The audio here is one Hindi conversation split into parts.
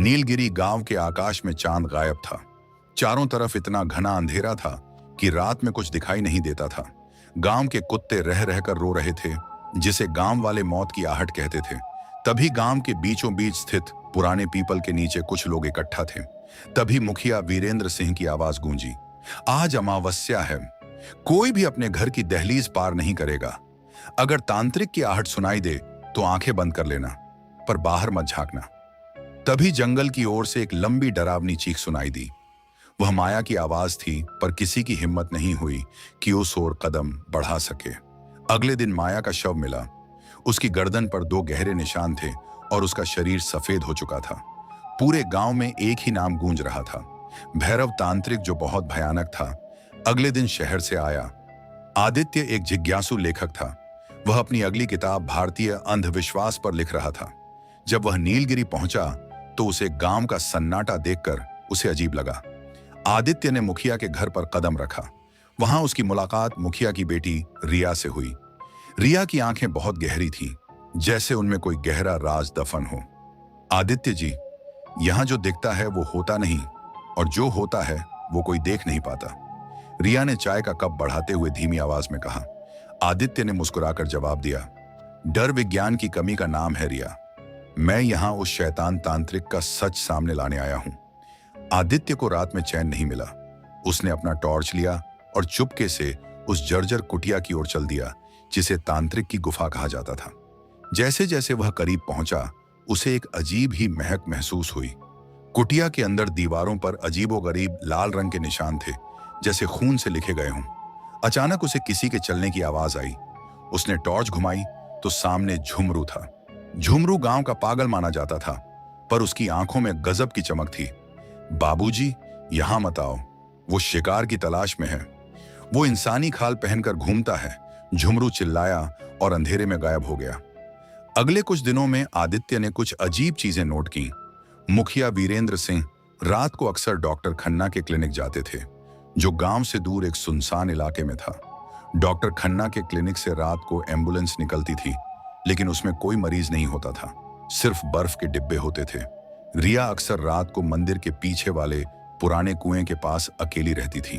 नीलगिरी गांव के आकाश में चांद गायब था। चारों तरफ इतना घना अंधेरा था कि रात में कुछ दिखाई नहीं देता था। गांव के कुत्ते रह रहकर रो रहे थे, जिसे गांव वाले मौत की आहट कहते थे। तभी गांव के बीचों बीच स्थित पुराने पीपल के नीचे कुछ लोग इकट्ठा थे। तभी मुखिया वीरेंद्र सिंह की आवाज गूंजी, आज अमावस्या है, कोई भी अपने घर की दहलीज पार नहीं करेगा। अगर तांत्रिक की आहट सुनाई दे तो आंखें बंद कर लेना, पर बाहर मत झांकना। तभी जंगल की ओर से एक लंबी डरावनी चीख सुनाई दी। वह माया की आवाज थी, पर किसी की हिम्मत नहीं हुई कि उस ओर कदम बढ़ा सके। अगले दिन माया का शव मिला। उसकी गर्दन पर 2 गहरे निशान थे और उसका शरीर सफेद हो चुका था। पूरे गांव में एक ही नाम गूंज रहा था, भैरव तांत्रिक, जो बहुत भयानक था। अगले दिन शहर से आया आदित्य। एक जिज्ञासु लेखक था। वह अपनी अगली किताब भारतीय अंधविश्वास पर लिख रहा था। जब वह नीलगिरी पहुंचा तो उसे गांव का सन्नाटा देखकर उसे अजीब लगा। आदित्य ने मुखिया के घर पर कदम रखा। वहां उसकी मुलाकात मुखिया की बेटी रिया से हुई। रिया की आंखें बहुत गहरी थीं, जैसे उनमें कोई गहरा राज दफन हो। आदित्य जी, यहां जो दिखता है वो होता नहीं, और जो होता है वो कोई देख नहीं पाता, रिया ने चाय का कप बढ़ाते हुए धीमी आवाज में कहा। आदित्य ने मुस्कुराकर जवाब दिया, डर विज्ञान की कमी का नाम है रिया। मैं यहां उस शैतान तांत्रिक का सच सामने लाने आया हूं। आदित्य को रात में चैन नहीं मिला। उसने अपना टॉर्च लिया और चुपके से उस जर्जर कुटिया की ओर चल दिया, जिसे तांत्रिक की गुफा कहा जाता था। जैसे जैसे वह करीब पहुंचा, उसे एक अजीब ही महक महसूस हुई। कुटिया के अंदर दीवारों पर अजीबोगरीब लाल रंग के निशान थे, जैसे खून से लिखे गए हों। अचानक उसे किसी के चलने की आवाज आई। उसने टॉर्च घुमाई तो सामने झुमरू था। झुमरू गांव का पागल माना जाता था, पर उसकी आंखों में गजब की चमक थी। बाबूजी, यहां मत आओ, वो शिकार की तलाश में है। वो इंसानी खाल पहनकर घूमता है, झुमरू चिल्लाया और अंधेरे में गायब हो गया। अगले कुछ दिनों में आदित्य ने कुछ अजीब चीजें नोट की। मुखिया वीरेंद्र सिंह रात को अक्सर डॉक्टर खन्ना के क्लिनिक जाते थे, जो गांव से दूर एक सुनसान इलाके में था। डॉक्टर खन्ना के क्लिनिक से रात को एम्बुलेंस निकलती थी, लेकिन उसमें कोई मरीज नहीं होता था, सिर्फ बर्फ के डिब्बे होते थे। रिया अक्सर रात को मंदिर के पीछे वाले पुराने कुएं के पास अकेली रहती थी।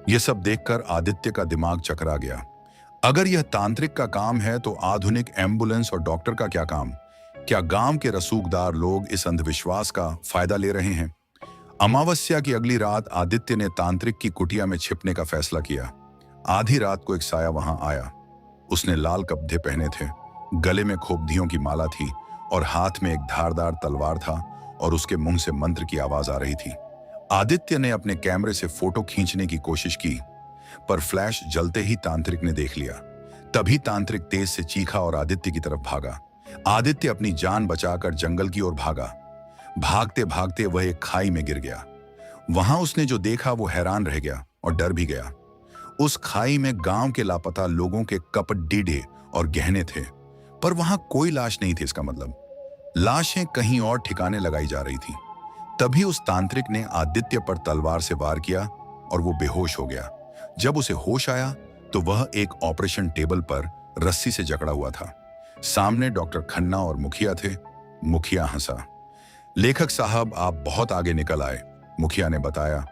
यह सब देखकर आदित्य का दिमाग चकरा गया। अगर यह तांत्रिक का काम है तो आधुनिक एम्बुलेंस और डॉक्टर का क्या काम? क्या गांव के रसूखदार लोग इस अंधविश्वास का फायदा ले रहे हैं? अमावस्या की अगली रात आदित्य ने तांत्रिक की कुटिया में छिपने का फैसला किया। आधी रात को एक साया वहां आया। उसने लाल कपड़े पहने थे, गले में खोपधियों की माला थी और हाथ में एक धारदार तलवार था, और उसके मुंह से मंत्र की आवाज आ रही थी। आदित्य ने अपने कैमरे से फोटो खींचने की कोशिश की, पर फ्लैश जलते ही तांत्रिक ने देख लिया। तभी तांत्रिक तेज से चीखा और आदित्य की तरफ भागा। आदित्य अपनी जान बचाकर जंगल की ओर भागा। भागते भागते वह एक खाई में गिर गया। वहां उसने जो देखा वो हैरान रह गया और डर भी गया। उस खाई में गांव के लापता लोगों के कपड़े, डीडे और गहने थे, पर वहां कोई लाश नहीं थी। इसका मतलब लाशें कहीं और ठिकाने लगाई जा रही थी। तभी उस तांत्रिक ने आदित्य पर तलवार से वार किया और वो बेहोश हो गया। जब उसे होश आया तो वह एक ऑपरेशन टेबल पर रस्सी से जकड़ा हुआ था। सामने डॉक्टर खन्ना और मुखिया थे। मुखिया हंसा। लेखक साहब, आप बहुत आगे निकल आए। मुखिया ने बताया,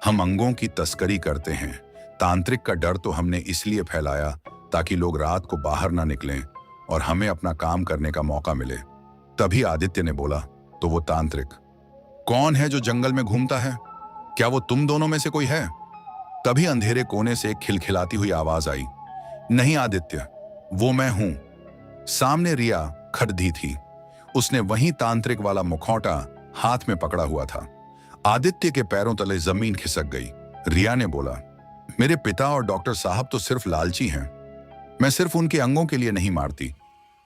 हम अंगों की तस्करी करते हैं। तांत्रिक का डर तो हमने इसलिए फैलाया ताकि लोग रात को बाहर ना निकलें और हमें अपना काम करने का मौका मिले। तभी आदित्य ने बोला, तो वो तांत्रिक कौन है जो जंगल में घूमता है? क्या वो तुम दोनों में से कोई है? तभी अंधेरे कोने से खिलखिलाती हुई आवाज आई, नहीं आदित्य, वो मैं हूं। सामने रिया खड़ी थी। उसने वही तांत्रिक वाला मुखौटा हाथ में पकड़ा हुआ था। आदित्य के पैरों तले जमीन खिसक गई। रिया ने बोला, मेरे पिता और डॉक्टर साहब तो सिर्फ लालची हैं। मैं सिर्फ उनके अंगों के लिए नहीं मारती,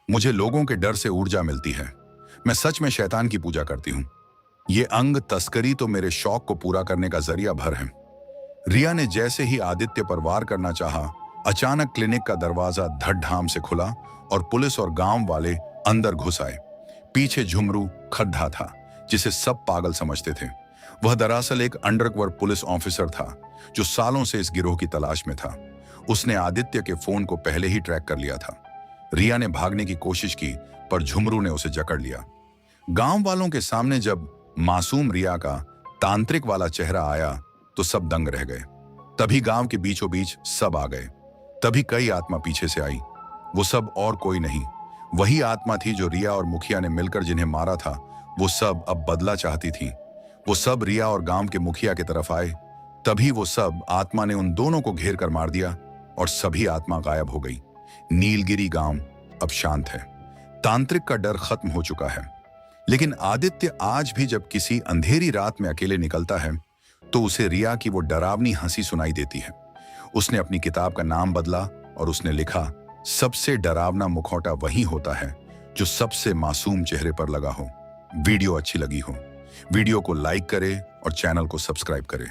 मुझे लोगों के डर से ऊर्जा मिलती है। मैं सच में शैतान की पूजा करती हूँ। ये अंग तस्करी तो मेरे शौक को पूरा करने का जरिया भर है। रिया ने जैसे ही आदित्य पर वार करना चाहा, अचानक क्लिनिक का दरवाजा धड़ाम से खुला और पुलिस और गांव वाले अंदर घुस आए। पीछे झुमरू खड्डा था, जिसे सब पागल समझते थे। वह दरअसल एक अंडरकवर पुलिस ऑफिसर था, जो सालों से इस गिरोह की तलाश में था। उसने आदित्य के फोन को पहले ही ट्रैक कर लिया था। रिया ने भागने की कोशिश की, पर झुमरू ने उसे जकड़ लिया। गांव वालों के सामने जब मासूम रिया का तांत्रिक वाला चेहरा आया तो सब दंग रह गए। तभी गांव के बीचों बीच सब आ गए। तभी कई आत्मा पीछे से आई। वो सब और कोई नहीं, वही आत्मा थी जो रिया और मुखिया ने मिलकर जिन्हें मारा था। वो सब अब बदला चाहती थी। वो सब रिया और गांव के मुखिया की तरफ आए। तभी वो सब आत्मा ने उन दोनों को घेर कर मार दिया और सभी आत्मा गायब हो गई। नीलगिरी गांव अब शांत है। तांत्रिक का डर खत्म हो चुका है। लेकिन आदित्य आज भी जब किसी अंधेरी रात में अकेले निकलता है तो उसे रिया की वो डरावनी हंसी सुनाई देती है। उसने अपनी किताब का नाम बदला और उसने लिखा, सबसे डरावना मुखौटा वही होता है जो सबसे मासूम चेहरे पर लगा हो। वीडियो अच्छी लगी हो, वीडियो को लाइक करें और चैनल को सब्सक्राइब करें।